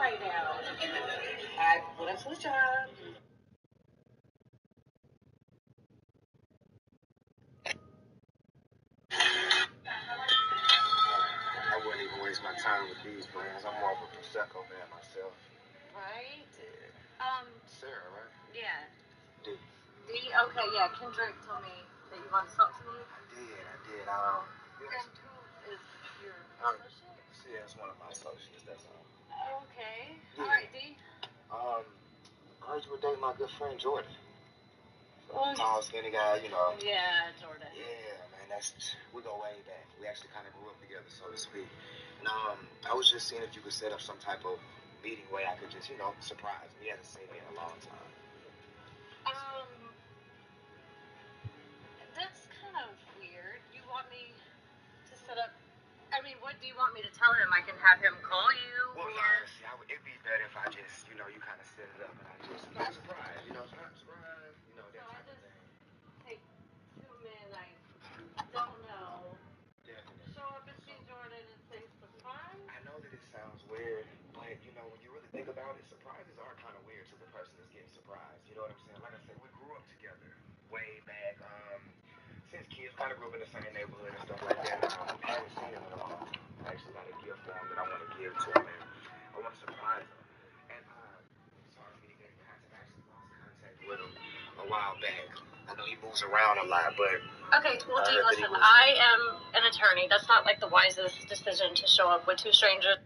right now. I went up to the job. I wouldn't even waste my time with these brands. I'm more of a Prosecco man myself. Right? Yeah. Sarah, right? Yeah. D. Okay, yeah. Kendrick told me that you want to talk to me. I did. And who is your associate? Yeah, it's one of my associates, that's all. Okay. Yeah. All right, D. I heard you were dating my good friend Jordan. Tall, skinny guy, you know. Yeah, Jordan. Yeah, man, we go way back. We actually kind of grew up together, so to speak. And I was just seeing if you could set up some type of meeting where I could just, surprise him. He hasn't seen me in a long time. That's kind of weird. You want me to set up? I mean, what do you want me to tell him? I can have him call you. Well, no, see, it'd be better if I just, you kind of set it up and I just, surprise, surprise, that type of thing. Take 2 men I don't know. Definitely. Show up and see Jordan and say surprise. I know that it sounds weird, but when you really think about it, surprises are kind of weird to the person that's getting surprised. You know what I'm saying? Like I said, we grew up together way back. Since kids, kind of grew up in the same neighborhood and stuff like that. I haven't seen him in a long time. I actually got a gift for him that I want to give to him, and I want to surprise him. And sorry for me to get in contact. I actually lost contact with him a while back. I know he moves around a lot, but okay, well, Dee, listen, I am an attorney. That's not like the wisest decision to show up with 2 strangers.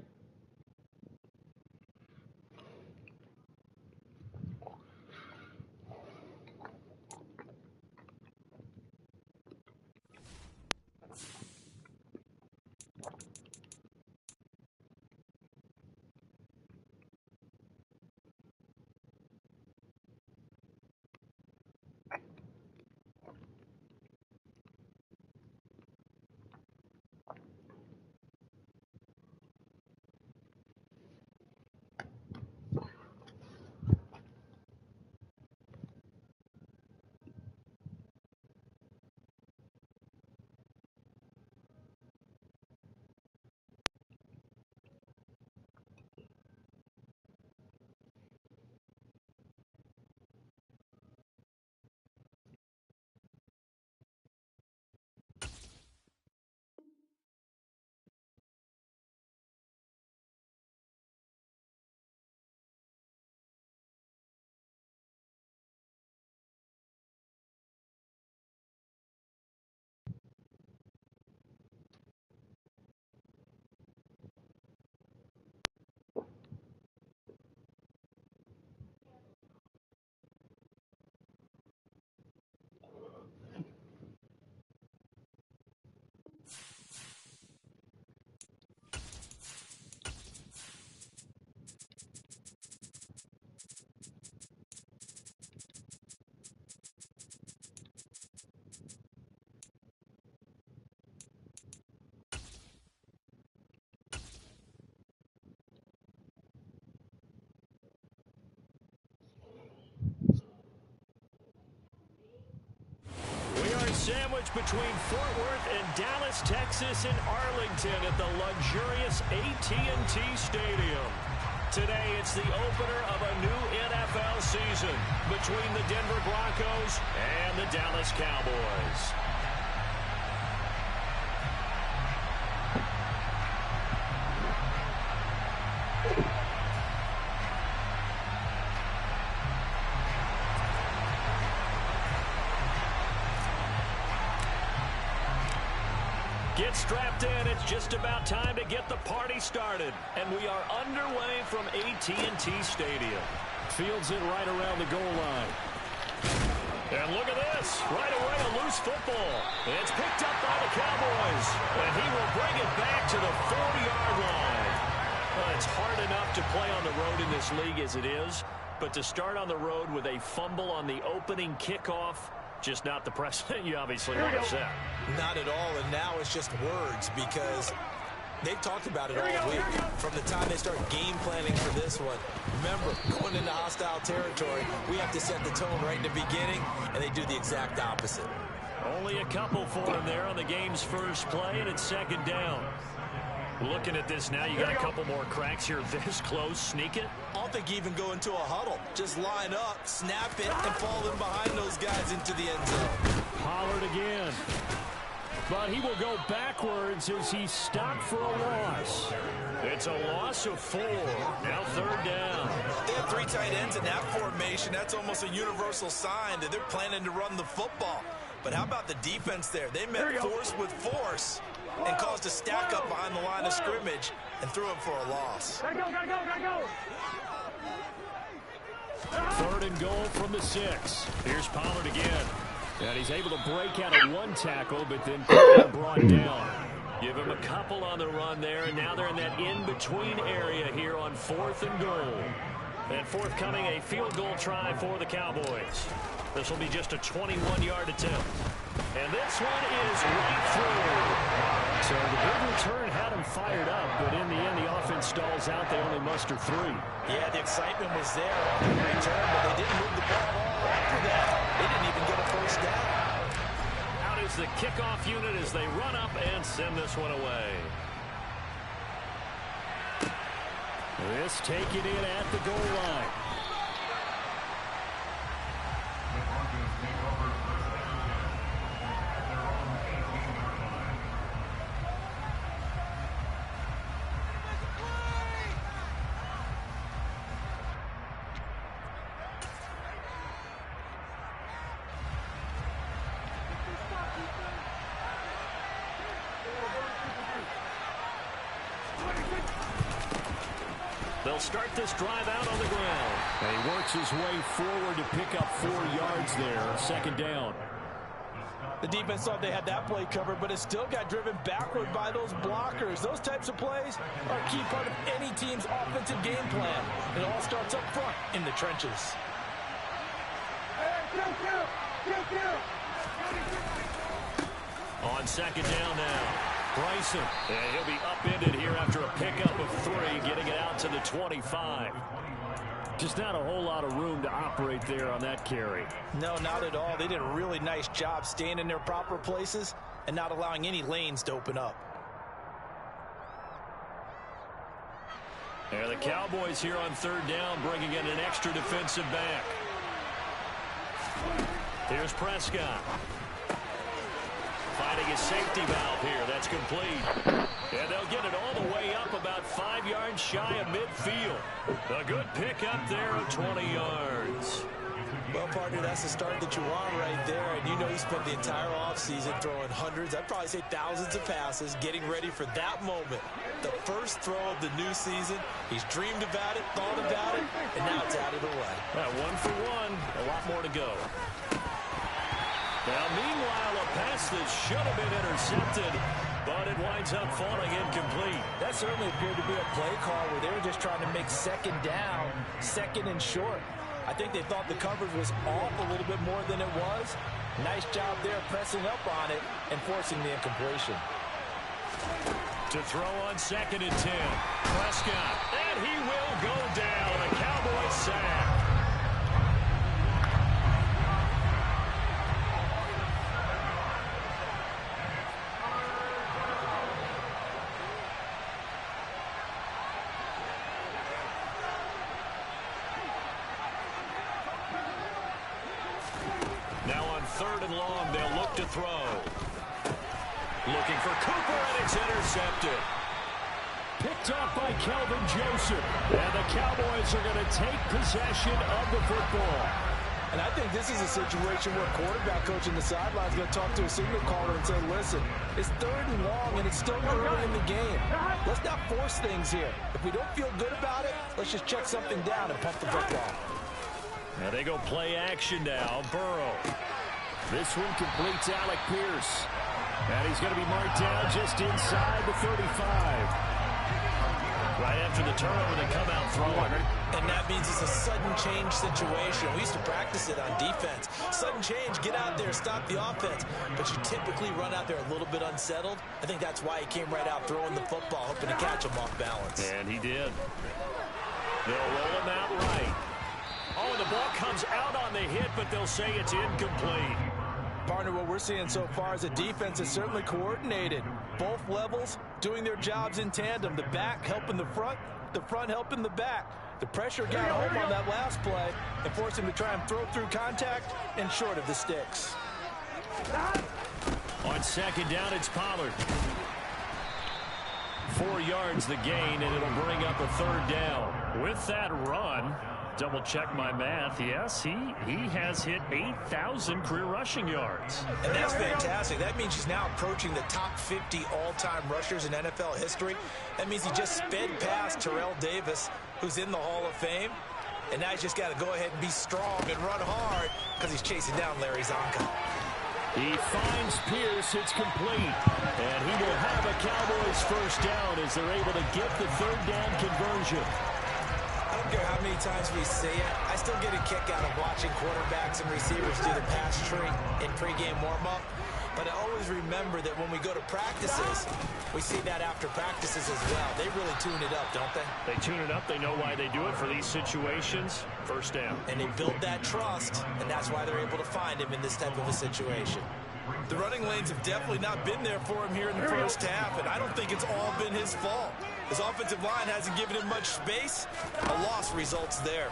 Sandwiched between Fort Worth and Dallas, Texas, and Arlington at the luxurious AT&T Stadium. Today, it's the opener of a new NFL season between the Denver Broncos and the Dallas Cowboys. Get strapped in. It's just about time to get the party started. And we are underway from AT&T Stadium. Fields it right around the goal line. And look at this. Right away, a loose football. It's picked up by the Cowboys. And he will bring it back to the 40-yard line. Well, it's hard enough to play on the road in this league as it is. But to start on the road with a fumble on the opening kickoff, just not the precedent you obviously want to set. Not at all, and now it's just words because they've talked about it all week. From the time they start game planning for this one, remember, going into hostile territory, we have to set the tone right in the beginning, and they do the exact opposite. Only a couple for him there on the game's first play, and it's second down. Looking at this now, you got a couple more cracks here. This close, sneak it. I don't think you even go into a huddle. Just line up, snap it, and fall in behind those guys into the end zone. Pollard again. But he will go backwards as he's stopped for a loss. It's a loss of 4. Now 3rd down. They have 3 tight ends in that formation. That's almost a universal sign that they're planning to run the football. But how about the defense there? They met force with force and caused a stack up behind the line of scrimmage and threw him for a loss. Gotta go. 3rd and goal from the 6. Here's Pollard again. And he's able to break out of 1 tackle, but then brought down. Give him a couple on the run there, and now they're in that in-between area here on 4th and goal. And forthcoming, a field goal try for the Cowboys. This will be just a 21-yard attempt. And this one is right through. So the big return had him fired up, but in the end, the offense stalls out. They only muster 3. Yeah, the excitement was there after the return, but they didn't move the ball at all after that. They didn't even get a first down. Out is the kickoff unit as they run up and send this one away. This taken in at the goal line. They'll start this drive out on the ground. And he works his way forward to pick up 4 yards there. 2nd down. The defense thought they had that play covered, but it still got driven backward by those blockers. Those types of plays are a key part of any team's offensive game plan. It all starts up front in the trenches. On 2nd down now. Bryson, and he'll be upended here after a pickup of 3, getting it out to the 25. Just not a whole lot of room to operate there on that carry. No, not at all. They did a really nice job staying in their proper places and not allowing any lanes to open up. And the Cowboys here on 3rd down, bringing in an extra defensive back. Here's Prescott. Finding his safety valve here. That's complete. And they'll get it all the way up about 5 yards shy of midfield. A good pickup there of 20 yards. Well, partner, that's the start that you want right there. And you know he spent the entire offseason throwing hundreds, I'd probably say thousands of passes, getting ready for that moment. The first throw of the new season. He's dreamed about it, thought about it, and now it's out of the way. 1 for 1. A lot more to go. Now, meanwhile, a pass that should have been intercepted, but it winds up falling incomplete. That certainly appeared to be a play call where they were just trying to make 2nd down, 2nd and short. I think they thought the coverage was off a little bit more than it was. Nice job there pressing up on it and forcing the incompletion. To throw on 2nd and 10. Prescott, and he will go down. A Cowboys sack. Now on 3rd and long, they'll look to throw. Looking for Cooper, and it's intercepted. Picked off by Kelvin Joseph. And the Cowboys are going to take possession of the football. And I think this is a situation where quarterback coach in the sideline is going to talk to a signal caller and say, listen, it's 3rd and long, and it's still early in the game. Let's not force things here. If we don't feel good about it, let's just check something down and pump the football. Now they go play action now. Burrow. This one completes Alec Pierce. And he's going to be marked down just inside the 35. Right after the turnover, they come out throwing. And that means it's a sudden change situation. We used to practice it on defense. Sudden change, get out there, stop the offense. But you typically run out there a little bit unsettled. I think that's why he came right out throwing the football, hoping to catch him off balance. And he did. They'll roll him out right. Oh, the ball comes out on the hit, but they'll say it's incomplete. Partner, what we're seeing so far is the defense is certainly coordinated. Both levels doing their jobs in tandem. The back helping the front helping the back. The pressure got home on that last play and forced him to try and throw through contact and short of the sticks. On second down, it's Pollard. 4 yards the gain, and it'll bring up a third down. With that run, double check my math. Yes, he has hit 8,000 career rushing yards. And that's fantastic. That means he's now approaching the top 50 all-time rushers in NFL history. That means he just sped past Terrell Davis, who's in the Hall of Fame. And now he's just got to go ahead and be strong and run hard because he's chasing down Larry Zonka. He finds Pierce. It's complete. And he will have a Cowboys first down as they're able to get the third down conversion. I don't care how many times we say it, I still get a kick out of watching quarterbacks and receivers do the pass tree in pregame warm-up. But I always remember that when we go to practices, we see that after practices as well. They really tune it up, don't they? They tune it up. They know why they do it for these situations. First down. And they build that trust, and that's why they're able to find him in this type of a situation. The running lanes have definitely not been there for him here in the first half, and I don't think it's all been his fault. His offensive line hasn't given him much space. A loss results there.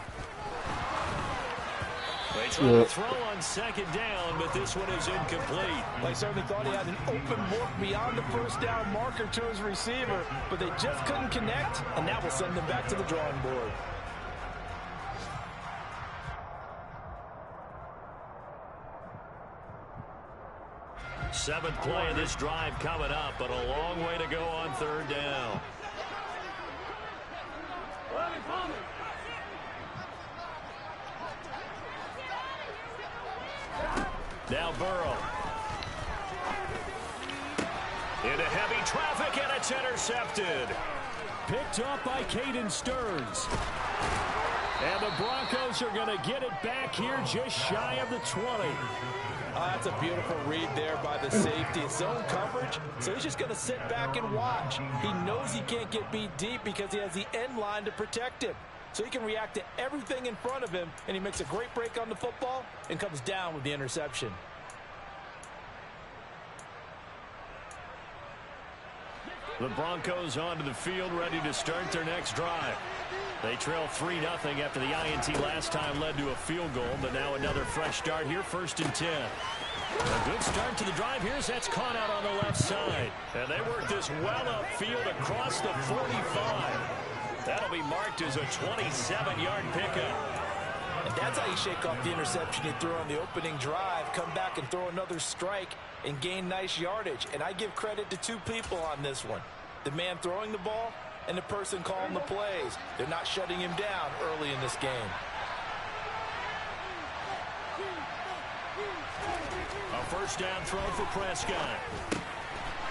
They try to throw on second down, but this one is incomplete. They certainly thought he had an open look beyond the first down marker to his receiver, but they just couldn't connect, and that will send them back to the drawing board. Seventh play of this drive coming up, but a long way to go on third down. Now Burrow. Into heavy traffic, and it's intercepted. Picked up by Caden Stearns. And the Broncos are going to get it back here just shy of the 20. That's a beautiful read there by the safety. It's zone coverage, so he's just going to sit back and watch. He knows he can't get beat deep because he has the end line to protect him. So he can react to everything in front of him, and he makes a great break on the football and comes down with the interception. The Broncos onto the field, ready to start their next drive. They trail 3-0 after the INT last time led to a field goal, but now another fresh start here, 1st and 10. A good start to the drive here as that's caught out on the left side. And they work this well upfield across the 45. That'll be marked as a 27-yard pickup. And that's how you shake off the interception you threw on the opening drive, come back and throw another strike and gain nice yardage. And I give credit to two people on this one. The man throwing the ball and the person calling the plays. They're not shutting him down early in this game. A first down throw for Prescott.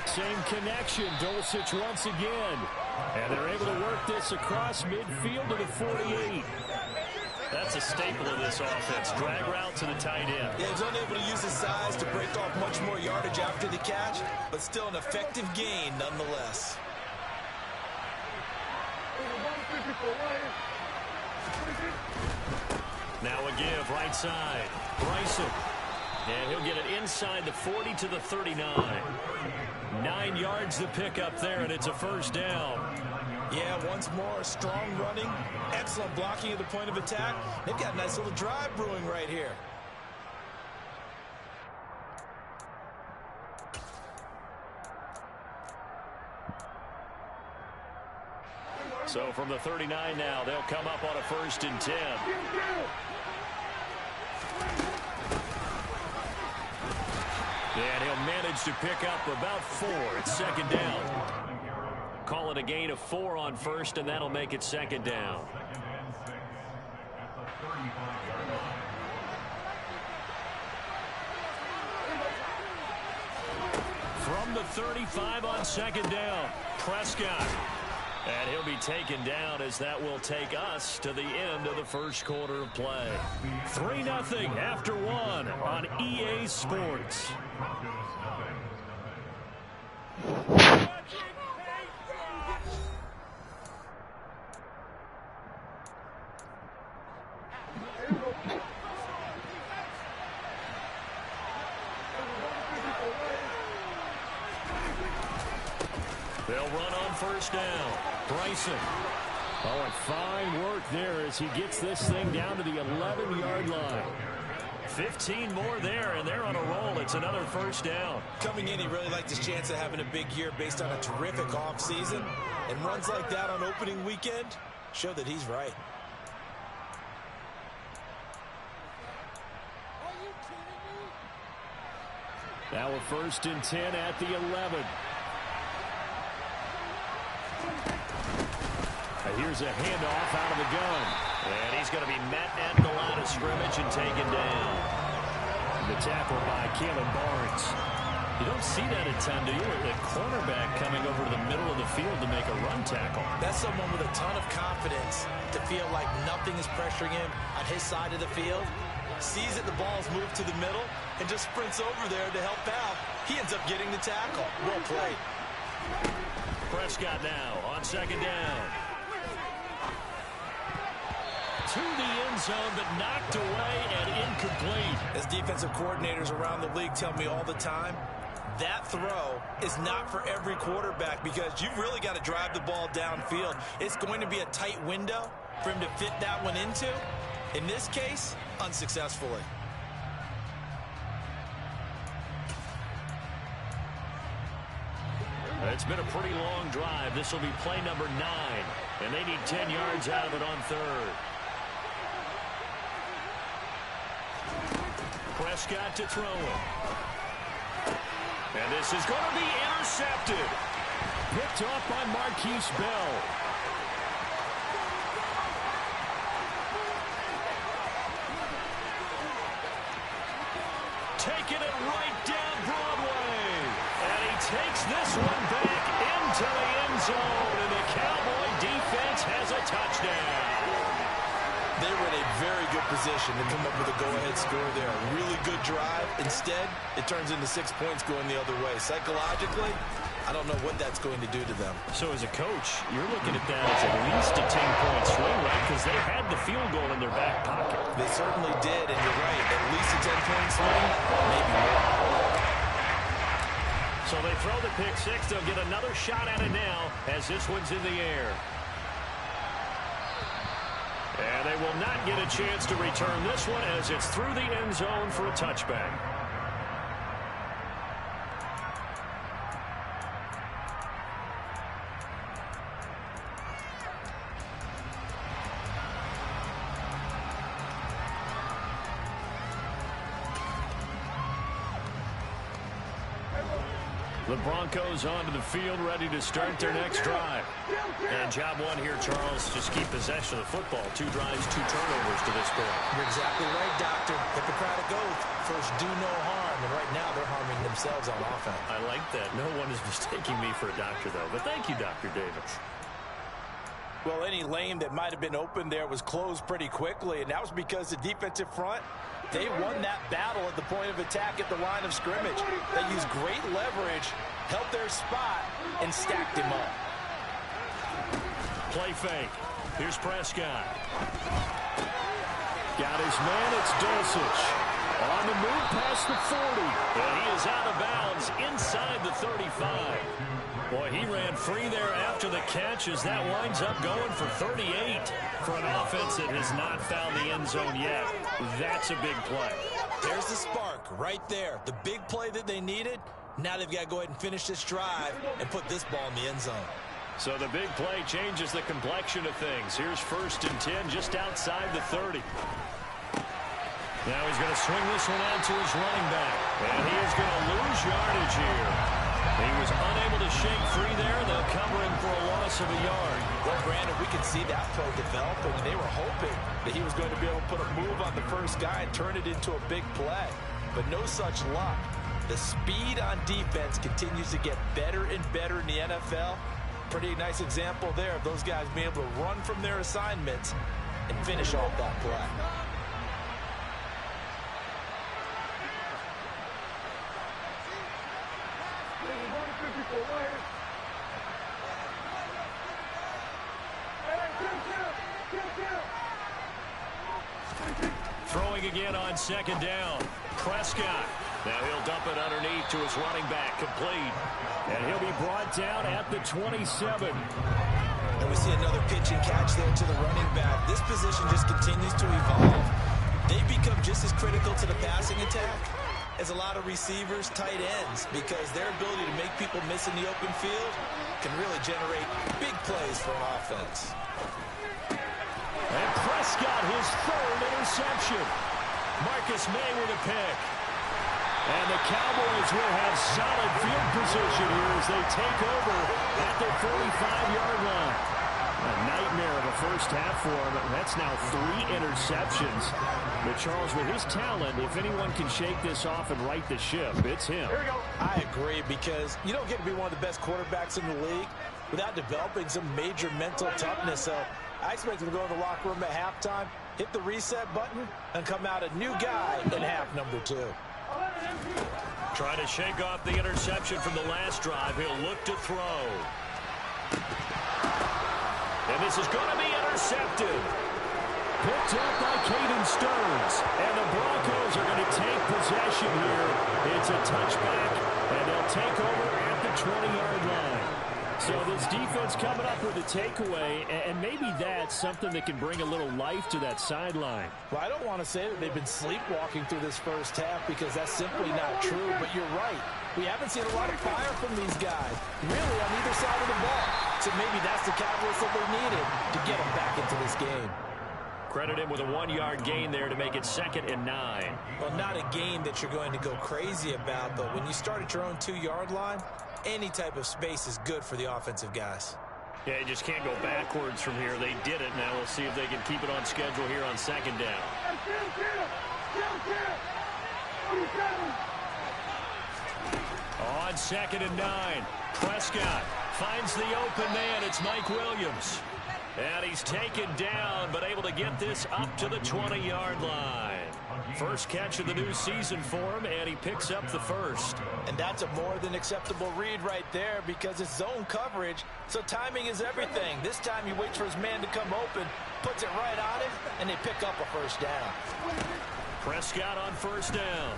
Same connection, Dulcich once again. And they're able to work this across midfield to the 48. That's a staple of this offense. Drag route to the tight end. Yeah, he's unable to use his size to break off much more yardage after the catch, but still an effective gain nonetheless. Now a give, right side. Bryson. And he'll get it inside the 40 to the 39. 9 yards to pick up there, and it's a first down. Yeah, once more, strong running, excellent blocking at the point of attack. They've got a nice little drive brewing right here. So from the 39 now, they'll come up on a 1st and 10. And he'll manage to pick up about 4. It's 2nd down. Call it a gain of 4 on 1st, and that'll make it 2nd down. From the 35 on 2nd down, Prescott. And he'll be taken down as that will take us to the end of the first quarter of play. 3-0 after 1 on EA Sports. They'll run on first down. Bryson. Oh, and fine work there as he gets this thing down to the 11-yard line. 15 more there, and they're on a roll. It's another first down. Coming in, he really liked his chance of having a big year based on a terrific offseason. And runs like that on opening weekend show that he's right. Now a 1st and 10 at the 11. Here's a handoff out of the gun. And he's going to be met at the line of scrimmage and taken down. The tackle by Caleb Barnes. You don't see that a ton, do you? The cornerback coming over to the middle of the field to make a run tackle. That's someone with a ton of confidence to feel like nothing is pressuring him on his side of the field. Sees that the ball's moved to the middle and just sprints over there to help out. He ends up getting the tackle. Well played. Prescott now on 2nd down. To the end zone, but knocked away and incomplete. As defensive coordinators around the league tell me all the time, that throw is not for every quarterback because you've really got to drive the ball downfield. It's going to be a tight window for him to fit that one into. In this case, unsuccessfully. It's been a pretty long drive. This will be play number 9, and they need 10 yards out of it on 3rd. Prescott to throw it. And this is going to be intercepted. Picked off by Marquise Bell. Taking it right down Broadway. And he takes this one back into the end zone. And the Cowboy defense has a touchdown. They were in a very good position to come up with a go-ahead score there. A really good drive. Instead, it turns into 6 points going the other way. Psychologically, I don't know what that's going to do to them. So as a coach, you're looking at that as at least a 10-point swing, right? Because they had the field goal in their back pocket. They certainly did, and you're right. At least a 10-point swing, maybe more. So they throw the pick six. They'll get another shot at it now as this one's in the air. And they will not get a chance to return this one as it's through the end zone for a touchback. The Broncos onto the field, ready to start their next drive. And job one here, Charles, just keep possession of the football. 2 drives, 2 turnovers to this point. You're exactly right, Doctor. Hippocratic oath. First, do no harm. And right now, they're harming themselves on offense. I like that. No one is mistaking me for a doctor, though. But thank you, Dr. Davis. Well, any lane that might have been open there was closed pretty quickly, and that was because the defensive front, they won that battle at the point of attack at the line of scrimmage. They used great leverage, held their spot, and stacked him up. Play fake. Here's Prescott. Got his man. It's Dulcich. On the move past the 40. And he is out of bounds inside the 35. Boy, he ran free there after the catch as that winds up going for 38 for an offense that has not found the end zone yet. That's a big play. There's the spark right there. The big play that they needed. Now they've got to go ahead and finish this drive and put this ball in the end zone. So the big play changes the complexion of things. Here's 1st and 10 just outside the 30. Now he's going to swing this one out to his running back. And he is going to lose yardage here. He was unable to shake free there. They'll cover him for a loss of a yard. Well, Brandon, we could see that play developing, and they were hoping that he was going to be able to put a move on the first guy and turn it into a big play. But no such luck. The speed on defense continues to get better and better in the NFL. Pretty nice example there of those guys being able to run from their assignments and finish off that play. Throwing again on 2nd down. Prescott Now he'll dump it underneath to his running back, complete. And he'll be brought down at the 27. And we see another pitch and catch there to the running back. This position just continues to evolve. They become just as critical to the passing attack as a lot of receivers, tight ends, because their ability to make people miss in the open field can really generate big plays for an offense. And Prescott, his third interception. Marcus May with a pick. And the Cowboys will have solid field position here as they take over at their 45-yard line. A nightmare of a first half for him. That's now 3 interceptions. But Charles, with his talent, if anyone can shake this off and right the ship, it's him. I agree, because you don't get to be one of the best quarterbacks in the league without developing some major mental toughness. So I expect him to go in the locker room at halftime, hit the reset button, and come out a new guy in half number 2. Trying to shake off the interception from the last drive. He'll look to throw. And this is going to be intercepted. Picked up by Caden Stearns. And the Broncos are going to take possession here. It's a touchback, and they'll take over at the 20-yard line. So this defense coming up with a takeaway, and maybe that's something that can bring a little life to that sideline. Well, I don't want to say that they've been sleepwalking through this first half, because that's simply not true, but you're right. We haven't seen a lot of fire from these guys, really, on either side of the ball. So maybe that's the catalyst that they needed to get them back into this game. Credit him with a 1-yard gain there to make it 2nd and 9. Well, not a gain that you're going to go crazy about, but when you start at your own 2-yard line, any type of space is good for the offensive guys. Yeah, you just can't go backwards from here. They did it. Now we'll see if they can keep it on schedule here on 2nd down. On 2nd and 9, Prescott finds the open man. It's Mike Williams. And he's taken down, but able to get this up to the 20-yard line. First catch of the new season for him, and he picks up the first. And that's a more than acceptable read right there, because it's zone coverage, so timing is everything. This time he waits for his man to come open, puts it right on him, and they pick up a first down. Prescott on first down.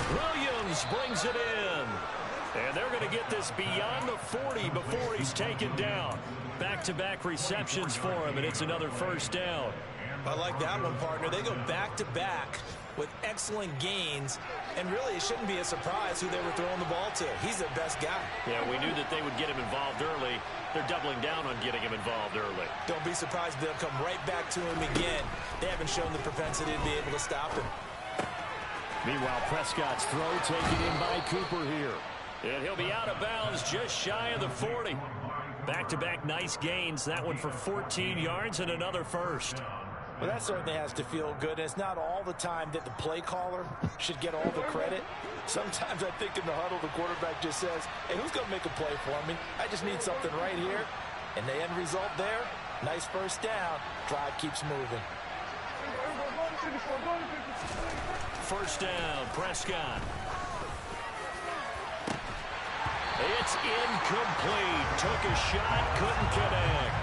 Williams brings it in. And they're going to get this beyond the 40 before he's taken down. Back-to-back receptions for him, and it's another first down. I like that one, partner. They go back-to-back with excellent gains, and really it shouldn't be a surprise who they were throwing the ball to. He's their best guy. Yeah, we knew that they would get him involved early. They're doubling down on getting him involved early. Don't be surprised if they'll come right back to him again. They haven't shown the propensity to be able to stop him. Meanwhile, Prescott's throw taken in by Cooper here. And he'll be out of bounds just shy of the 40. Back-to-back nice gains. That one for 14 yards and another first. Well, that certainly has to feel good. It's not all the time that the play caller should get all the credit. Sometimes I think in the huddle, the quarterback just says, hey, who's going to make a play for me? I just need something right here. And the end result there, nice first down. Drive keeps moving. First down, Prescott. It's incomplete. Took a shot, couldn't connect.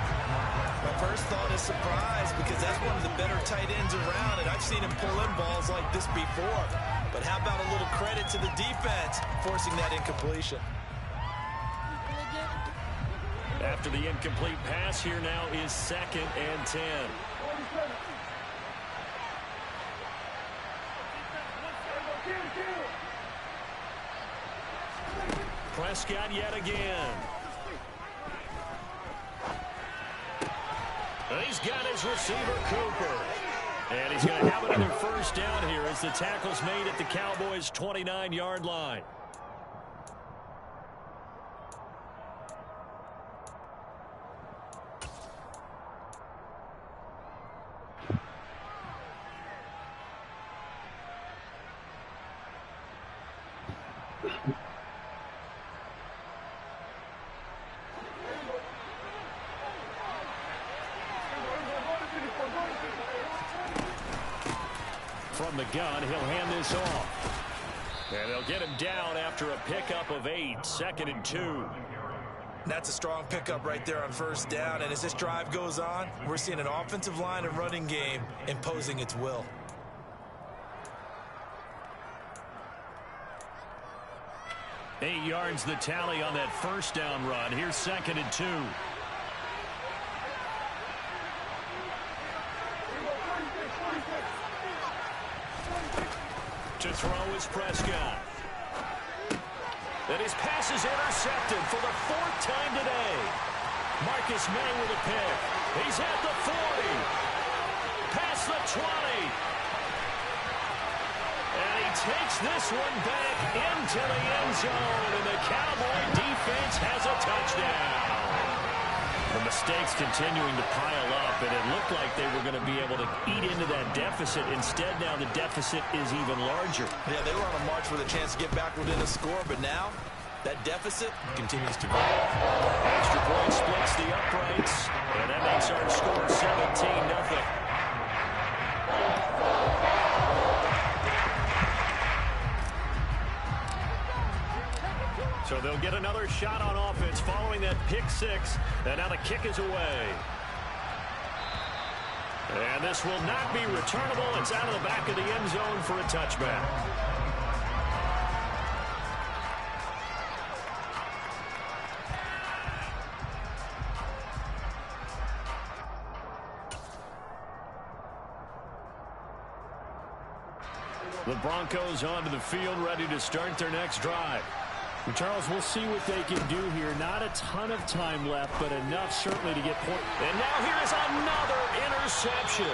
My first thought is surprise, because that's one of the better tight ends around, and I've seen him pull in balls like this before. But how about a little credit to the defense forcing that incompletion? After the incomplete pass, here now is 2nd and 10. Prescott yet again. He's got his receiver, Cooper. And he's going to have another first down here as the tackle's made at the Cowboys' 29-yard line. From the gun, he'll hand this off. And they'll get him down after a pickup of 8, 2nd and 2. That's a strong pickup right there on first down. And as this drive goes on, we're seeing an offensive line and running game imposing its will. 8 yards the tally on that first down run. Here's 2nd and 2. To throw is Prescott. And his pass is intercepted for the 4th time today. Marcus May with a pick. He's at the 40. Past the 20. And he takes this one back into the end zone. And the Cowboy defense has a touchdown. The mistakes continuing to pile up, and it looked like they were going to be able to eat into that deficit. Instead, now the deficit is even larger. Yeah, they were on a march with a chance to get back within a score, but now that deficit continues to grow. Extra point splits the uprights, and that makes our score 17-0. So they'll get another shot on offense following that pick 6, and now the kick is away. And this will not be returnable. It's out of the back of the end zone for a touchback. The Broncos onto the field, ready to start their next drive. And Charles, we'll see what they can do here. Not a ton of time left, but enough certainly to get points. And now here's another interception.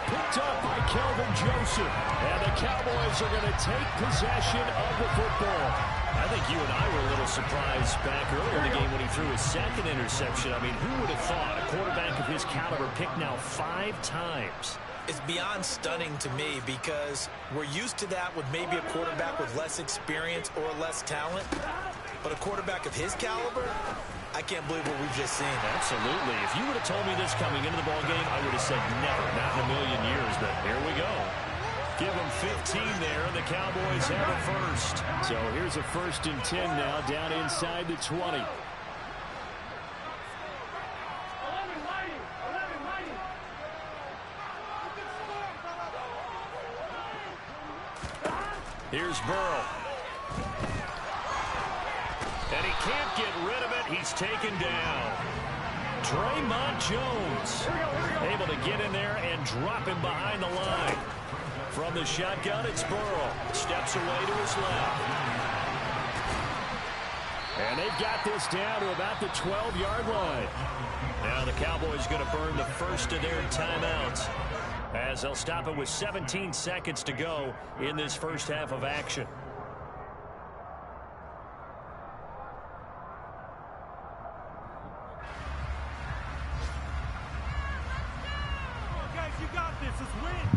Picked up by Kelvin Joseph. And the Cowboys are going to take possession of the football. I think you and I were a little surprised back earlier in the game when he threw his 2nd interception. I mean, who would have thought a quarterback of his caliber picked now 5 times? It's beyond stunning to me because we're used to that with maybe a quarterback with less experience or less talent. But a quarterback of his caliber, I can't believe what we've just seen. Absolutely. If you would have told me this coming into the ballgame, I would have said never, not in a million years. But here we go. Give them 15 there, and the Cowboys have a first. So here's a 1st and 10 now, down inside the 20. Here's Burrow. And he can't get rid of it. He's taken down. Draymond Jones able to get in there and drop him behind the line. From the shotgun, it's Burrow. Steps away to his left. And they've got this down to about the 12-yard line. Now the Cowboys going to burn the first of their timeouts, as they'll stop it with 17 seconds to go in this first half of action. Guys, you got this. Let's win.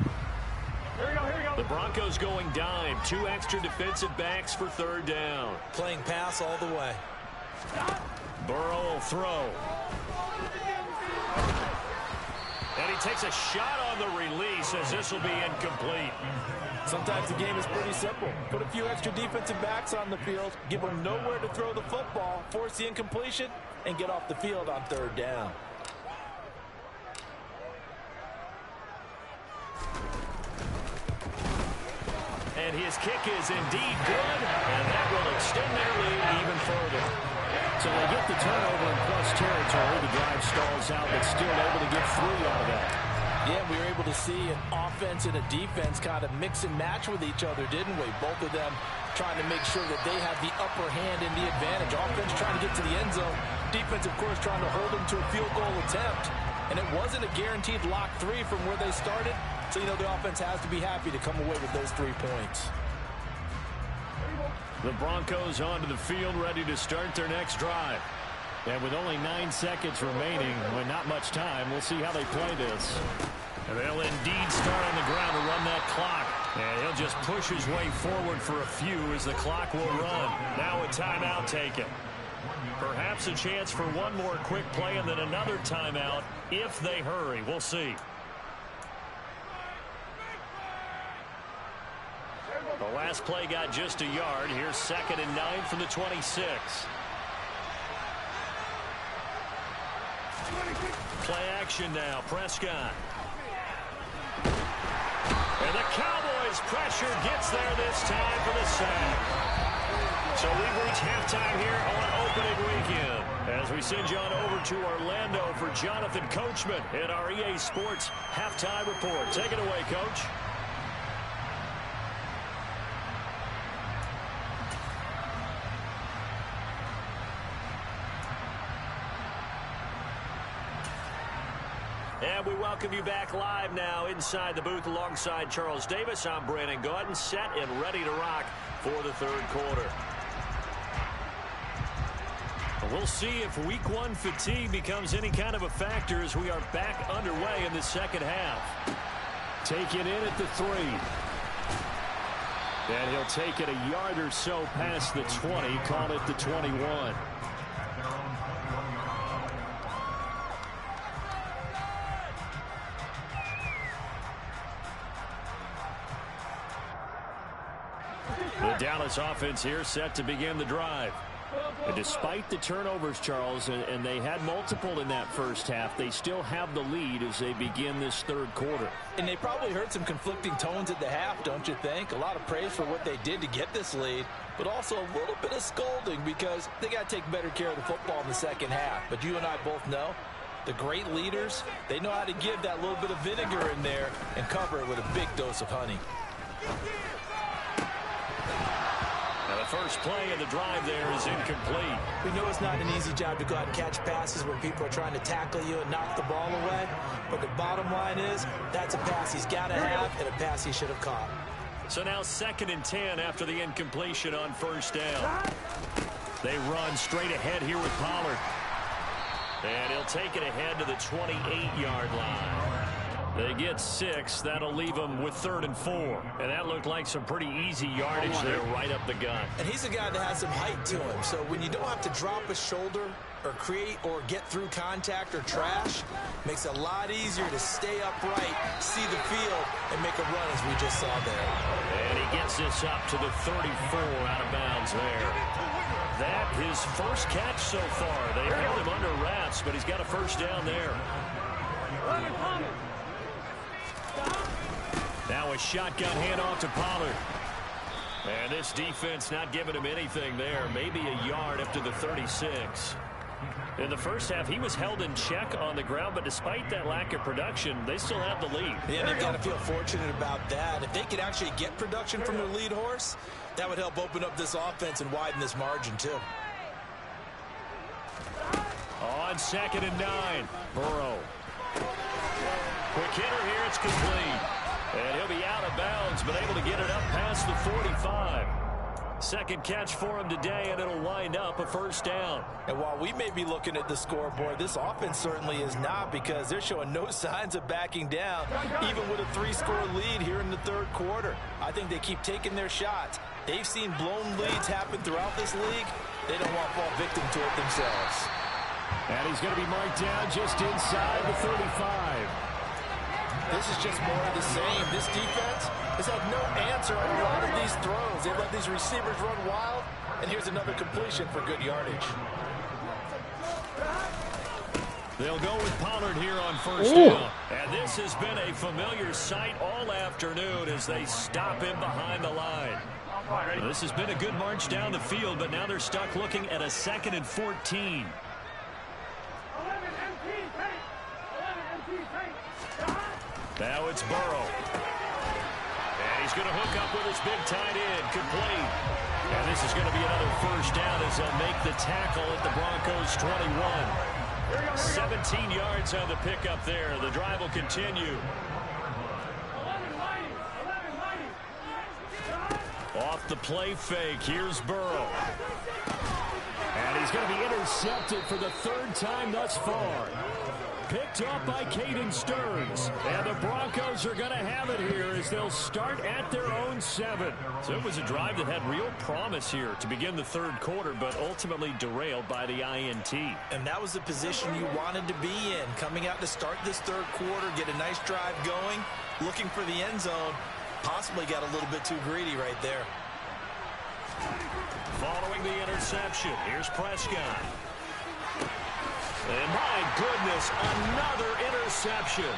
Here we go, here we go. The Broncos going dime. 2 extra defensive backs for 3rd down. Playing pass all the way. Burrow will throw. And he takes a shot on the release, as this will be incomplete. Sometimes the game is pretty simple. Put a few extra defensive backs on the field, give them nowhere to throw the football, force the incompletion, and get off the field on 3rd down. And his kick is indeed good, and that will extend their lead even further. So they get the turnover in plus territory. The drive stalls out, but still able to get 3 out of that. Yeah, we were able to see an offense and a defense kind of mix and match with each other, didn't we? Both of them trying to make sure that they have the upper hand and the advantage. Offense trying to get to the end zone. Defense, of course, trying to hold them to a field goal attempt. And it wasn't a guaranteed lock 3 from where they started. So, you know, the offense has to be happy to come away with those 3 points. The Broncos onto the field, ready to start their next drive. And with only 9 seconds remaining, with not much time, we'll see how they play this. And they'll indeed start on the ground to run that clock. And he'll just push his way forward for a few as the clock will run. Now a timeout taken. Perhaps a chance for one more quick play and then another timeout if they hurry. We'll see. The last play got just a yard. Here's 2nd and 9 from the 26. Play action now. Prescott. And the Cowboys pressure gets there this time for the sack. So we've reached halftime here on opening weekend as we send you on over to Orlando for Jonathan Coachman in our EA Sports Halftime Report. Take it away, Coach. And we welcome you back live now inside the booth alongside Charles Davis. I'm Brandon Gaudin, set and ready to rock for the third quarter. We'll see if week one fatigue becomes any kind of a factor as we are back underway in the second half. Taken in at the 3. And he'll take it a yard or so past the 20, call it the 21. The Dallas offense here set to begin the drive. And despite the turnovers, Charles, and they had multiple in that first half, they still have the lead as they begin this third quarter. And they probably heard some conflicting tones at the half, don't you think? A lot of praise for what they did to get this lead, but also a little bit of scolding because they got to take better care of the football in the second half. But you and I both know the great leaders, they know how to give that little bit of vinegar in there and cover it with a big dose of honey. First play of the drive there is incomplete. We know it's not an easy job to go out and catch passes when people are trying to tackle you and knock the ball away. But the bottom line is that's a pass he's got to have and a pass he should have caught. So now 2nd and 10 after the incompletion on first down. They run straight ahead here with Pollard. And he'll take it ahead to the 28-yard line. They get 6. That'll leave them with 3rd and 4. And that looked like some pretty easy yardage there right up the gut. And he's a guy that has some height to him. So when you don't have to drop a shoulder or create or get through contact or trash, makes it a lot easier to stay upright, see the field, and make a run as we just saw there. And he gets this up to the 34 out of bounds there. That his first catch so far. They held him under wraps, but he's got a first down there. Now a shotgun handoff to Pollard. And this defense not giving him anything there. Maybe a yard up to the 36. In the first half, he was held in check on the ground, but despite that lack of production, they still have the lead. Yeah, they've got to feel fortunate about that. If they could actually get production from their lead horse, that would help open up this offense and widen this margin, too. On 2nd and 9, Burrow. Quick hitter here, it's complete. And he'll be out of bounds, but able to get it up past the 45. Second catch for him today, and it'll wind up a first down. And while we may be looking at the scoreboard, this offense certainly is not, because they're showing no signs of backing down, even with a 3-score lead here in the third quarter. I think they keep taking their shots. They've seen blown leads happen throughout this league. They don't want to fall victim to it themselves. And he's going to be marked down just inside the 35. This is just more of the same. This defense has had no answer on a lot of these throws. They let these receivers run wild, and here's another completion for good yardage. They'll go with Pollard here on first down. And this has been a familiar sight all afternoon as they stop him behind the line. This has been a good march down the field, but now they're stuck looking at a 2nd and 14. Now it's Burrow. And he's going to hook up with his big tight end, complete. And this is going to be another first down as they'll make the tackle at the Broncos 21. 17 yards on the pickup there. The drive will continue. Off the play fake, here's Burrow. And he's going to be intercepted for the 3rd time thus far. Picked up by Caden Stearns. And the Broncos are going to have it here as they'll start at their own 7. So it was a drive that had real promise here to begin the third quarter, but ultimately derailed by the INT. And that was the position you wanted to be in. Coming out to start this third quarter, get a nice drive going, looking for the end zone. Possibly got a little bit too greedy right there. Following the interception, here's Prescott. And my goodness, another interception.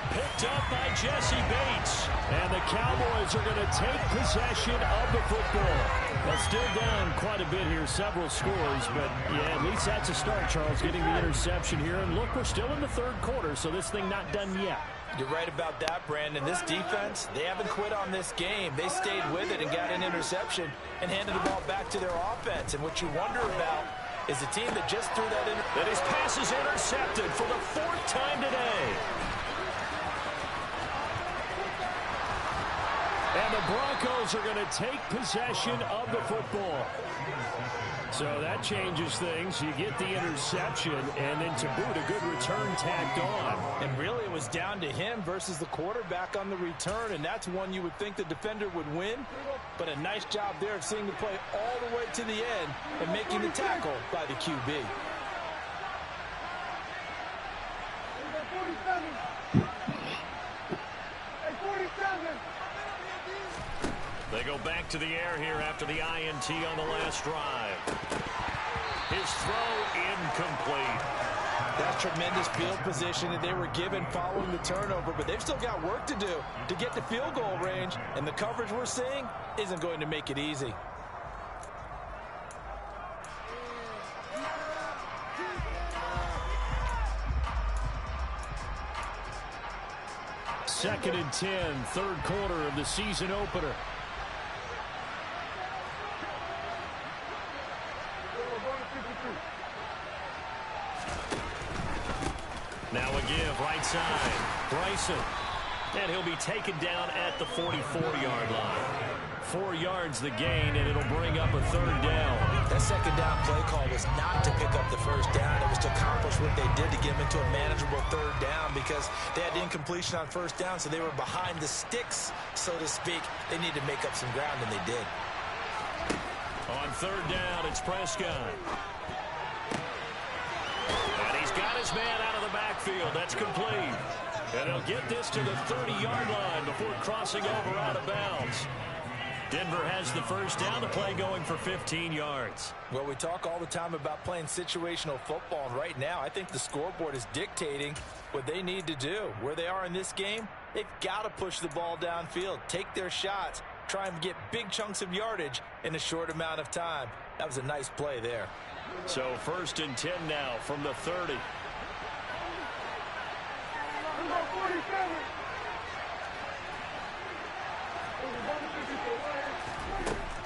Picked up by Jesse Bates. And the Cowboys are going to take possession of the football. Well, still down quite a bit here, several scores. But, yeah, at least that's a start, Charles, getting the interception here. And, look, we're still in the third quarter, so this thing not done yet. You're right about that, Brandon. This defense, they haven't quit on this game. They stayed with it and got an interception and handed the ball back to their offense. And what you wonder about is the team that just threw that in. And his pass is intercepted for the fourth time today. And the Broncos are going to take possession of the football. So that changes things. You get the interception, and then to boot, a good return tacked on. And really, it was down to him versus the quarterback on the return, and that's one you would think the defender would win. But a nice job there of seeing the play all the way to the end and making the tackle by the QB. They go back to the air here after the INT on the last drive. His throw incomplete. That's tremendous field position that they were given following the turnover, but they've still got work to do to get to field goal range, and the coverage we're seeing isn't going to make it easy. Second and 10, third quarter of the season opener. Now a give, right side, Bryson. And he'll be taken down at the 44-yard line. 4 yards the gain, and it'll bring up a third down. That second down play call was not to pick up the first down. It was to accomplish what they did to get them into a manageable third down because they had incompletion on first down, so they were behind the sticks, so to speak. They needed to make up some ground, and they did. On third down, it's Prescott. And he's got his man out of the backfield. That's complete. And he'll get this to the 30-yard line before crossing over out of bounds. Denver has the first down, the play going for 15 yards. Well, we talk all the time about playing situational football, and right now I think the scoreboard is dictating what they need to do. Where they are in this game, they've got to push the ball downfield, take their shots, try and get big chunks of yardage in a short amount of time. That was a nice play there. So first and 10 now from the 30.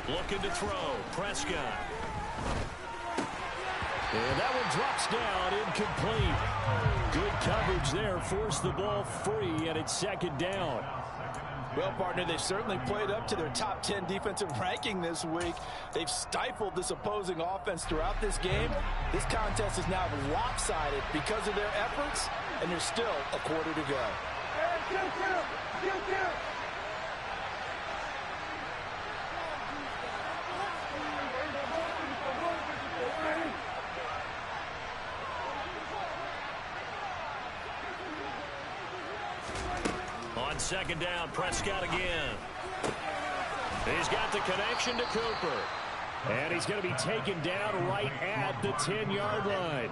Looking to throw, Prescott. And that one drops down, incomplete. Good coverage there, forced the ball free, and it's second down. Well, partner, they've certainly played up to their top 10 defensive ranking this week. They've stifled this opposing offense throughout this game. This contest is now lopsided because of their efforts, and there's still a quarter to go. On second down, Prescott again. He's got the connection to Cooper. And he's going to be taken down right at the 10-yard line.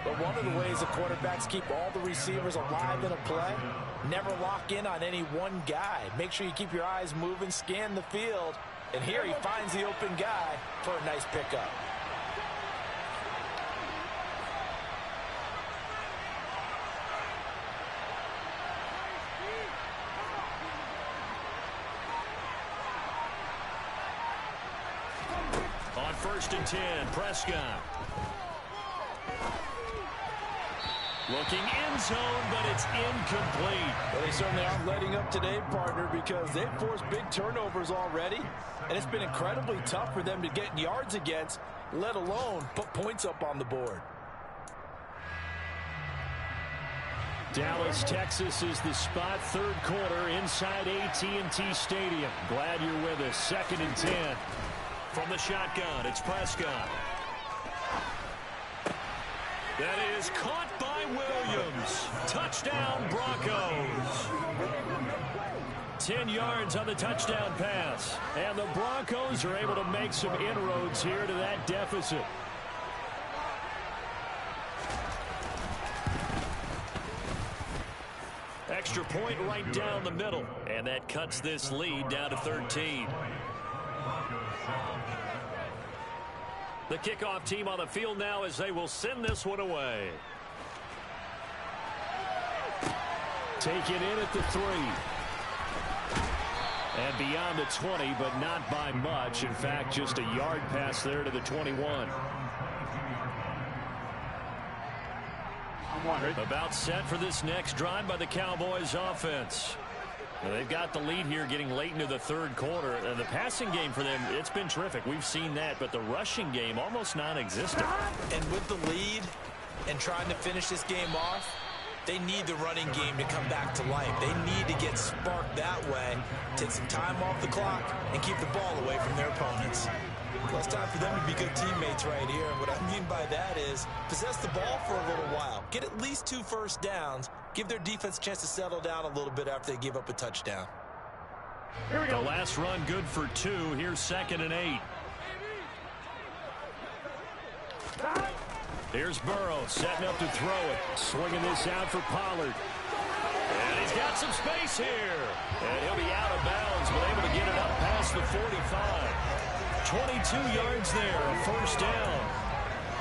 But one of the ways the quarterbacks keep all the receivers alive in a play, never lock in on any one guy. Make sure you keep your eyes moving, scan the field. And here he finds the open guy for a nice pickup. On first and 10, Prescott. Looking end zone, but it's incomplete. Well, they certainly aren't letting up today, partner, because they've forced big turnovers already, and it's been incredibly tough for them to get yards against, let alone put points up on the board. Dallas, Texas is the spot, third quarter inside AT&T Stadium. Glad you're with us. Second and 10. From the shotgun, it's Prescott. That is caught by Williams. Touchdown, Broncos. 10 yards on the touchdown pass. And the Broncos are able to make some inroads here to that deficit. extra point right down the middle. And that cuts this lead down to 13. The kickoff team on the field now as they will send this one away. Take it in at the 3. And beyond the 20, but not by much. In fact, just a yard pass there to the 21. About set for this next drive by the Cowboys offense. Now, they've got the lead here getting late into the third quarter. And the passing game for them, it's been terrific. We've seen that, but the rushing game almost non-existent. And with the lead and trying to finish this game off, they need the running game to come back to life. They need to get sparked that way, take some time off the clock, and keep the ball away from their opponents. Well, it's time for them to be good teammates right here. And what I mean by that is possess the ball for a little while. Get at least 2 first downs. Give their defense a chance to settle down a little bit after they give up a touchdown. The last run good for 2. Here's 2nd and 8. Here's Burrow setting up to throw it. Swinging this out for Pollard. And he's got some space here. And he'll be out of bounds, but able to get it up past the 45. 22 yards there, a first down.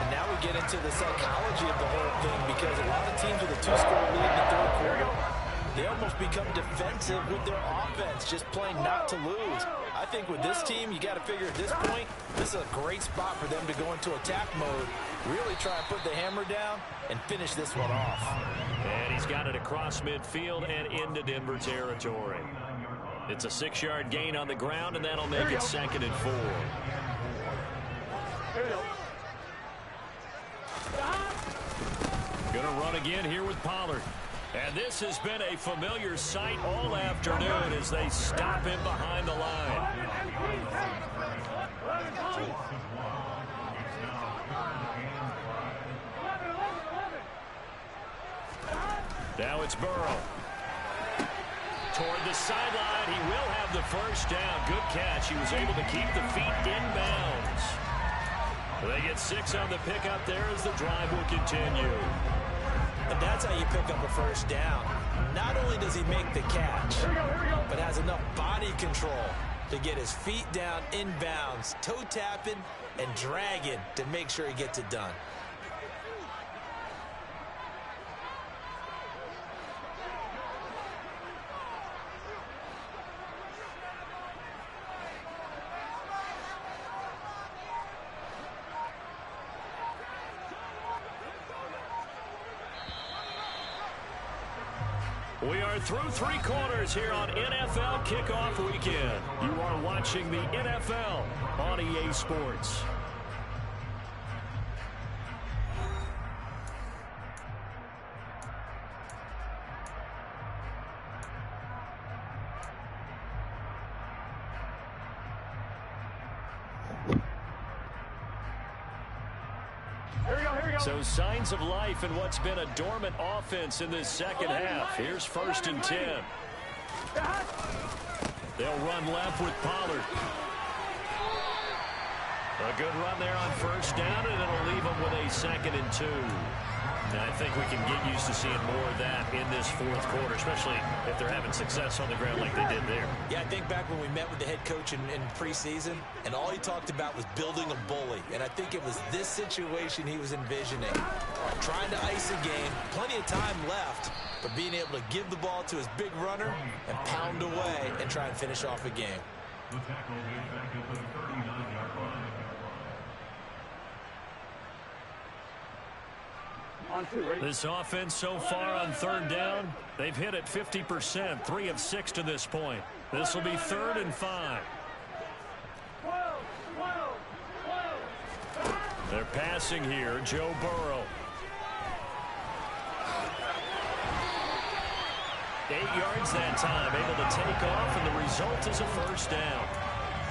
And now we get into the psychology of the whole thing, because a lot of teams with a 2-score lead in the third quarter, they almost become defensive with their offense, just playing not to lose. I think with this team, you got to figure at this point, this is a great spot for them to go into attack mode, really try and put the hammer down and finish this one off. And he's got it across midfield and into Denver territory. It's a 6-yard gain on the ground, and that'll make it 2nd and 4. Going to run again here with Pollard. And this has been a familiar sight all afternoon as they stop him behind the line. Now it's Burrow. Toward the sideline, he will have the first down. Good catch. He was able to keep the feet inbounds. They get 6 on the pickup there as the drive will continue. And that's how you pick up a first down. Not only does he make the catch, but has enough body control to get his feet down inbounds, toe tapping and dragging to make sure he gets it done. We are through 3 quarters here on NFL Kickoff Weekend. You are watching the NFL on EA Sports. So signs of life in what's been a dormant offense in this second half. Here's 1st and 10. They'll run left with Pollard. A good run there on first down, and it'll leave them with a 2nd and 2. Now, I think we can get used to seeing more of that in this fourth quarter, especially if they're having success on the ground like they did there. Yeah, I think back when we met with the head coach in preseason, and all he talked about was building a bully. And I think it was this situation he was envisioning. Trying to ice a game, plenty of time left, but being able to give the ball to his big runner and pound away and try and finish off a game. This offense so far on 3rd down, they've hit it 50%, 3 of 6 to this point. This will be 3rd and 5. They're passing here, Joe Burrow. 8 yards that time, able to take off, and the result is a first down.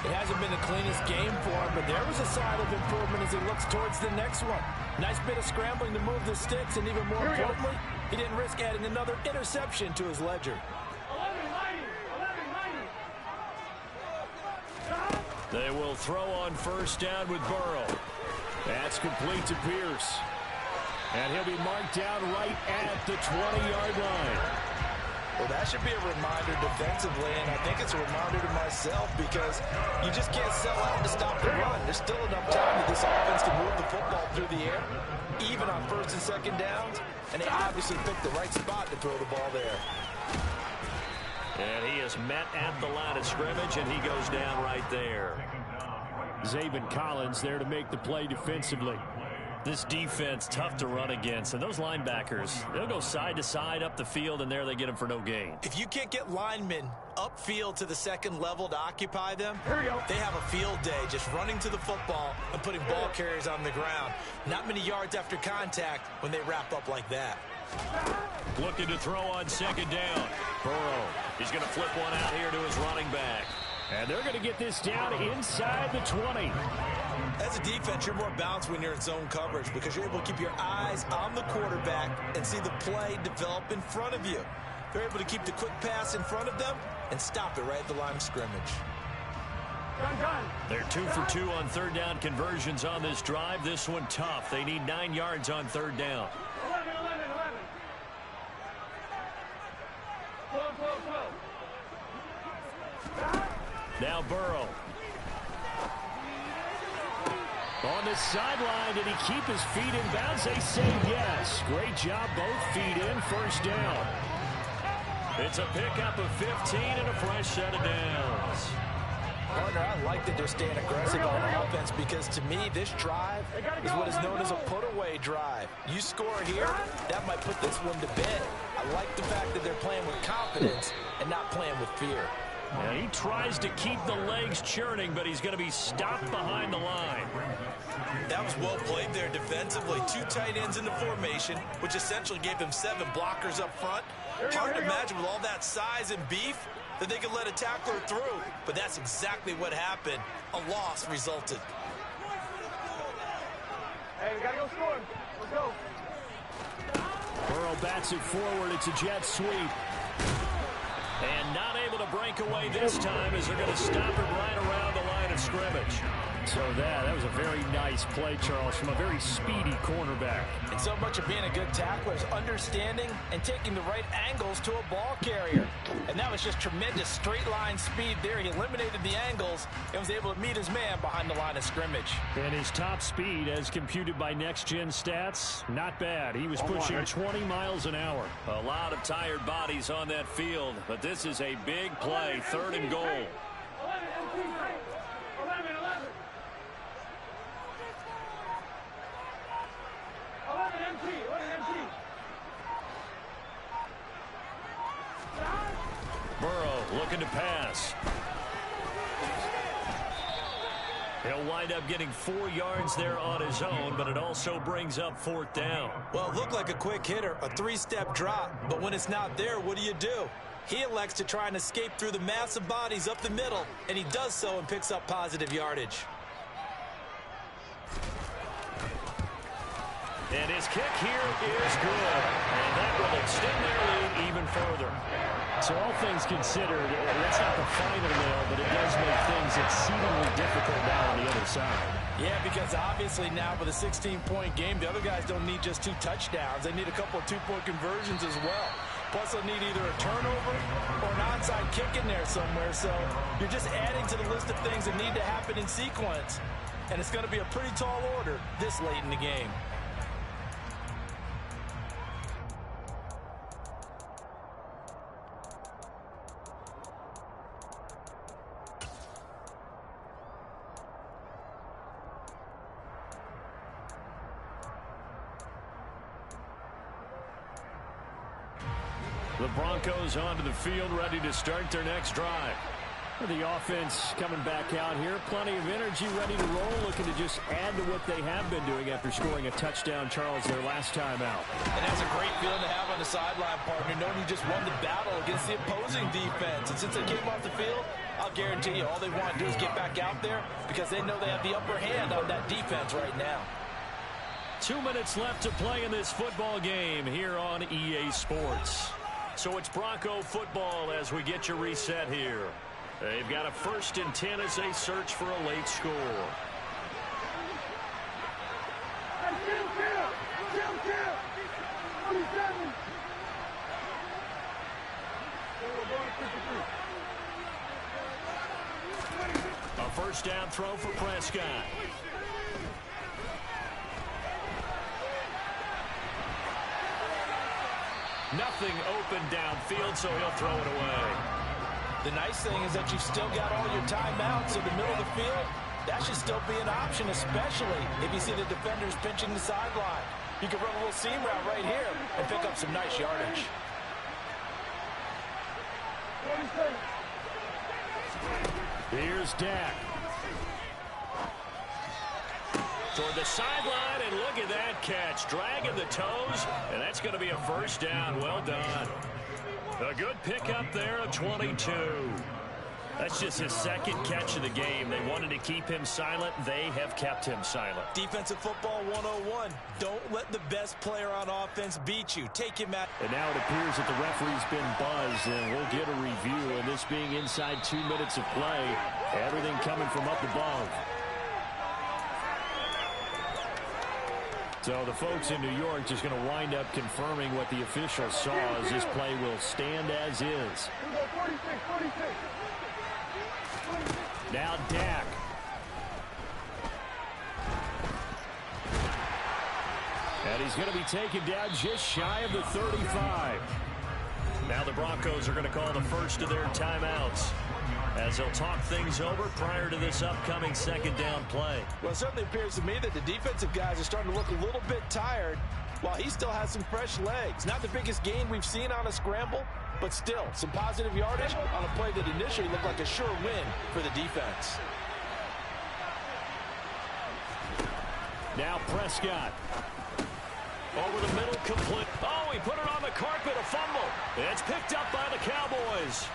It hasn't been the cleanest game for him, but there was a sign of improvement as he looks towards the next one. Nice bit of scrambling to move the sticks, and even more importantly, he didn't risk adding another interception to his ledger. They will throw on first down with Burrow. That's complete to Pierce. And he'll be marked down right at the 20-yard line. Well, that should be a reminder defensively, and I think it's a reminder to myself because you just can't sell out to stop the run. There's still enough time that this offense can move the football through the air, even on first and second downs, and they obviously picked the right spot to throw the ball there. And he is met at the line of scrimmage, and he goes down right there. Zaven Collins there to make the play defensively. This defense tough to run against, and those linebackers, they'll go side to side up the field, and there they get them for no gain. If you can't get linemen upfield to the second level to occupy them, they have a field day just running to the football and putting ball carriers on the ground. Not many yards after contact when they wrap up like that. Looking to throw on second down. Burrow, he's going to flip one out here to his running back. And they're going to get this down inside the 20. As a defense, you're more balanced when you're in zone coverage because you're able to keep your eyes on the quarterback and see the play develop in front of you. They're able to keep the quick pass in front of them and stop it right at the line of scrimmage. They're 2 for 2 on third down conversions on this drive. This one tough. They need 9 yards on third down. 11. Now Burrow. On the sideline, did he keep his feet in bounds? They say yes. Great job, both feet in, first down. It's a pickup of 15 and a fresh set of downs. Partner, I like that they're staying aggressive on offense because to me, this drive is what is known as a put-away drive. You score here, that might put this one to bed. I like the fact that they're playing with confidence and not playing with fear. And he tries to keep the legs churning, but he's going to be stopped behind the line. That was well played there defensively. 2 tight ends in the formation, which essentially gave them 7 blockers up front. Hard to imagine with all that size and beef that they could let a tackler through, but that's exactly what happened. A loss resulted. Hey, we got to go score. Let's go. Burrow bats it forward. It's a jet sweep. And not able to break away this time as they're going to stop it right around the line of scrimmage. So that was a very nice play, Charles, from a very speedy cornerback. And so much of being a good tackler is understanding and taking the right angles to a ball carrier. And that was just tremendous straight line speed there. He eliminated the angles and was able to meet his man behind the line of scrimmage. And his top speed, as computed by Next Gen Stats, not bad. He was pushing 20 miles an hour. A lot of tired bodies on that field, but this is a big play, 3rd and goal. 11. Burrow looking to pass. He'll wind up getting 4 yards there on his own, but it also brings up 4th down. Well, it looked like a quick hitter, a 3-step drop, but when it's not there, what do? He elects to try and escape through the massive bodies up the middle, and he does so and picks up positive yardage. And his kick here is good. And that will extend their lead even further. So all things considered, that's not the final nail, but it does make things exceedingly difficult now on the other side. Yeah, because obviously now with a 16-point game, the other guys don't need just 2 touchdowns. They need a couple of 2-point conversions as well. Plus, they'll need either a turnover or an onside kick in there somewhere. So you're just adding to the list of things that need to happen in sequence. And it's going to be a pretty tall order this late in the game. The Broncos onto the field, ready to start their next drive. The offense coming back out here. Plenty of energy, ready to roll, looking to just add to what they have been doing after scoring a touchdown, Charles, their last time out. And that's a great feeling to have on the sideline, partner, knowing you just won the battle against the opposing defense. And since they came off the field, I'll guarantee you all they want to do is get back out there because they know they have the upper hand on that defense right now. 2 minutes left to play in this football game here on EA Sports. So it's Bronco football as we get you reset here. They've got a 1st and 10 as they search for a late score. A first down throw for Prescott. Nothing open downfield, so he'll throw it away. The nice thing is that you've still got all your timeouts in the middle of the field. That should still be an option, especially if you see the defenders pinching the sideline. You can run a little seam route right here and pick up some nice yardage. Here's Dak. Toward the sideline, and look at that catch. Dragging the toes, and that's going to be a first down. Well done. A good pickup there of 22. That's just his second catch of the game. They wanted to keep him silent. They have kept him silent. Defensive football 101. Don't let the best player on offense beat you. Take him out. And now it appears that the referee's been buzzed, and we'll get a review. And this being inside 2 minutes of play, everything coming from up above. So the folks in New York just going to wind up confirming what the officials saw, as this play will stand as is. Now Dak. And he's going to be taken down just shy of the 35. Now the Broncos are going to call the first of their timeouts, as they'll talk things over prior to this upcoming second down play. Well, it certainly appears to me that the defensive guys are starting to look a little bit tired, while he still has some fresh legs. Not the biggest gain we've seen on a scramble, but still some positive yardage on a play that initially looked like a sure win for the defense. Now Prescott. Over the middle, complete. Oh, he put it on the carpet, a fumble. It's picked up by the Cowboys.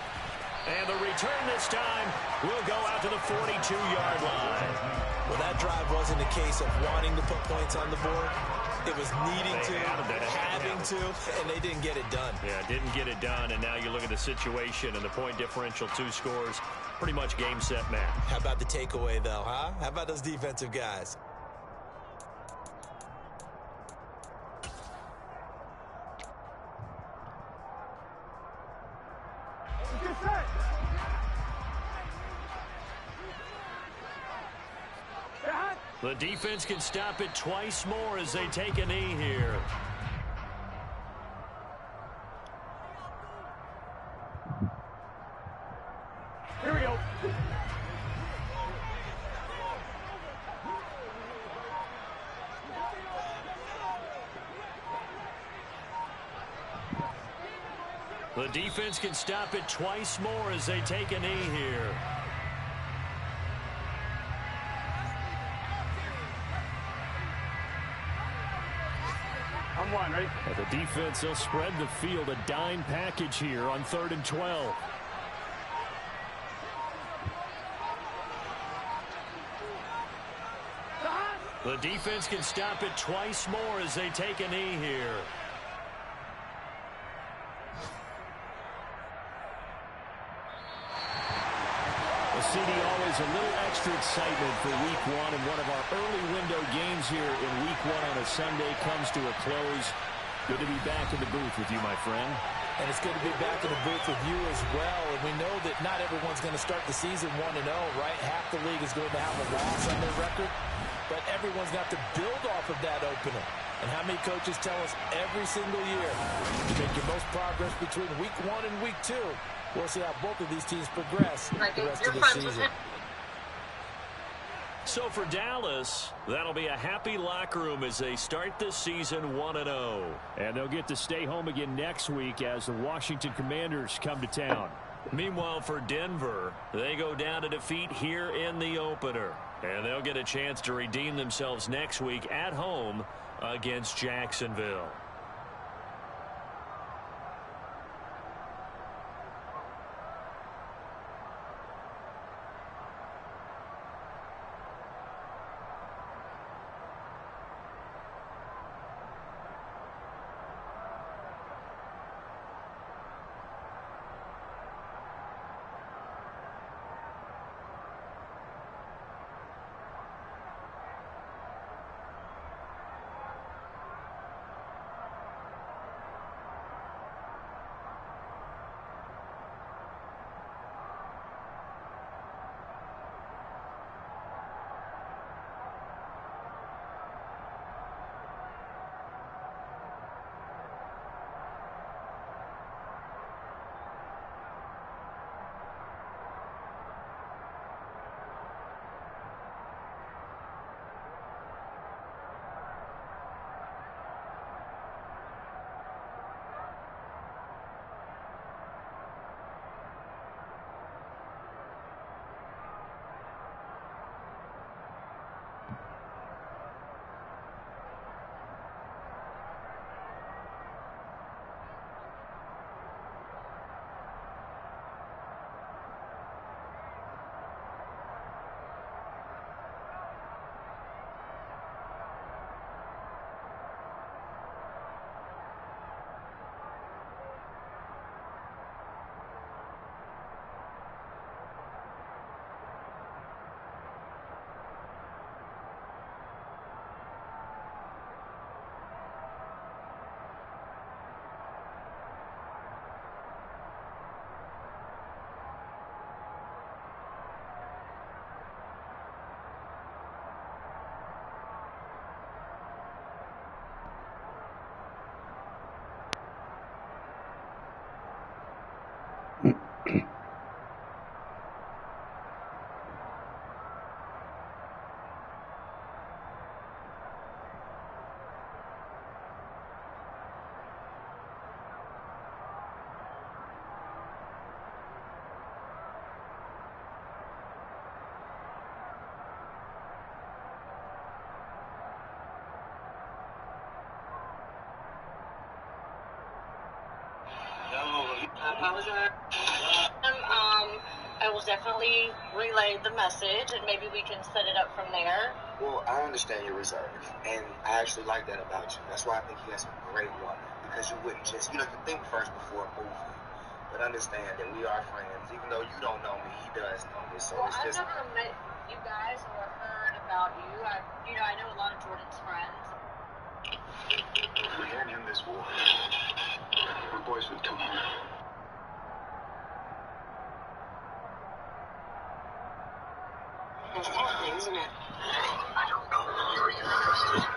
And the return this time will go out to the 42-yard line. Well, that drive wasn't a case of wanting to put points on the board. It was needing to, having to, and they didn't get it done. Yeah, didn't get it done, and now you look at the situation and the point differential, 2 scores, pretty much game, set, match. How about the takeaway, though, huh? How about those defensive guys? The defense can stop it twice more as they take a knee here. Here we go. The defense can stop it twice more as they take a knee here. I'm one, ready? The defense will spread the field, a dime package here on 3rd and 12. The defense can stop it twice more as they take a knee here. CD, always a little extra excitement for week 1, and one of our early window games here in week 1 on a Sunday comes to a close. Good to be back in the booth with you, my friend. And it's good to be back in the booth with you as well. And we know that not everyone's going to start the season 1-0, right? Half the league is going to have a loss on their record, but everyone's got to build off of that opener. And how many coaches tell us every single year, you make your most progress between week 1 and week 2. We'll see how both of these teams progress the rest of the season. So for Dallas, that'll be a happy locker room as they start the season 1-0. And they'll get to stay home again next week as the Washington Commanders come to town. Meanwhile, for Denver, they go down to defeat here in the opener. And they'll get a chance to redeem themselves next week at home against Jacksonville. I apologize. I will definitely relay the message, and maybe we can set it up from there. Well, I understand your reserve, and I actually like that about you. That's why I think you have some great woman, because you wouldn't just, you think first before moving. But understand that we are friends. Even though you don't know me, he does know me. So well, it's just. I've never met you guys or heard about you. I know a lot of Jordan's friends. If we hadn't end this war, our boys would come home. It's happening, isn't it? I don't know. Are you interested?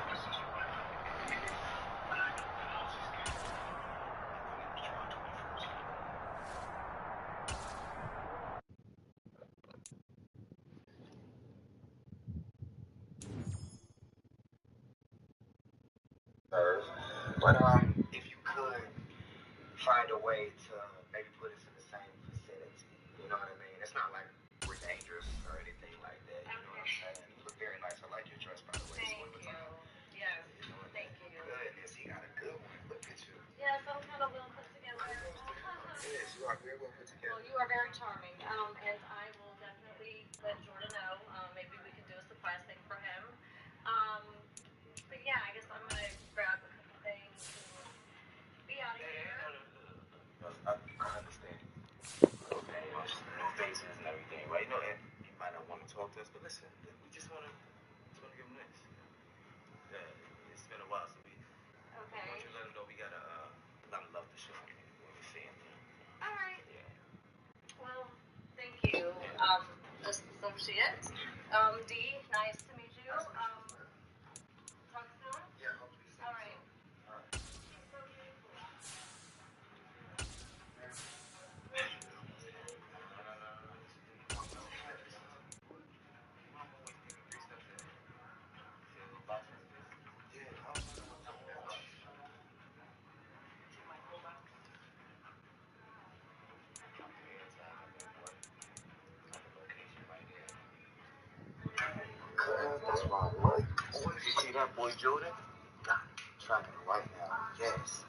But if you could find a way to maybe put us in the same vicinity, you know what I mean? It's not like we're dangerous or anything like that. You know what I'm saying? You look very nice. I like your dress, by the way. Thank you. Yes. Thank you. Goodness, he got a good one. Look at you. Yes, I'm kind of well put together. Yes, you are very well put together. Well, you are very charming. And I will definitely let Jordan know. Maybe we can do a surprise thing for him. But yeah, I guess I'm gonna grab a couple things and be out of here. I understand. Okay, no faces and everything, right? And you might not want to talk to us, but listen, we just want to give him this. Yeah, it's been a while, so we want you to let him know we got a lot of love to show him when we see him. All right. Yeah. Well, thank you, associate. D, nice to meet you. Talk soon? Yeah, hopefully. All right. That's my boy. Oh, did you see that boy Jordan? God, tracking him right now. Yes.